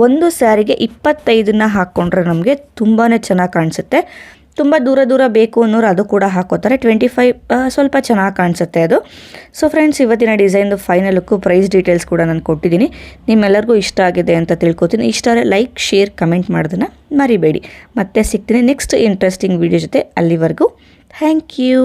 ಒಂದು ಸ್ಯಾರಿಗೆ 25ನ್ನ ಹಾಕ್ಕೊಂಡ್ರೆ ನಮಗೆ ತುಂಬಾ ಚೆನ್ನಾಗಿ ಕಾಣಿಸುತ್ತೆ. ತುಂಬ ದೂರ ಬೇಕು ಅನ್ನೋರು ಅದು ಕೂಡ ಹಾಕೋತಾರೆ. 25 ಸ್ವಲ್ಪ ಚೆನ್ನಾಗಿ ಕಾಣಿಸುತ್ತೆ ಅದು. ಸೊ ಫ್ರೆಂಡ್ಸ್, ಇವತ್ತಿನ ಡಿಸೈನ್ದು ಫೈನಲ್ ಲುಕ್ಕು, ಪ್ರೈಸ್ ಡೀಟೇಲ್ಸ್ ಕೂಡ ನಾನು ಕೊಟ್ಟಿದ್ದೀನಿ. ನಿಮ್ಮೆಲ್ಲರಿಗೂ ಇಷ್ಟ ಆಗಿದೆ ಅಂತ ತಿಳ್ಕೊತೀನಿ. ಇಷ್ಟ ಆದರೆ ಲೈಕ್, ಶೇರ್, ಕಮೆಂಟ್ ಮಾಡೋದನ್ನು ಮರಿಬೇಡಿ. ಮತ್ತೆ ಸಿಗ್ತೀನಿ ನೆಕ್ಸ್ಟ್ ಇಂಟ್ರೆಸ್ಟಿಂಗ್ ವಿಡಿಯೋ ಜೊತೆ. ಅಲ್ಲಿವರೆಗೂ ಥ್ಯಾಂಕ್ ಯು.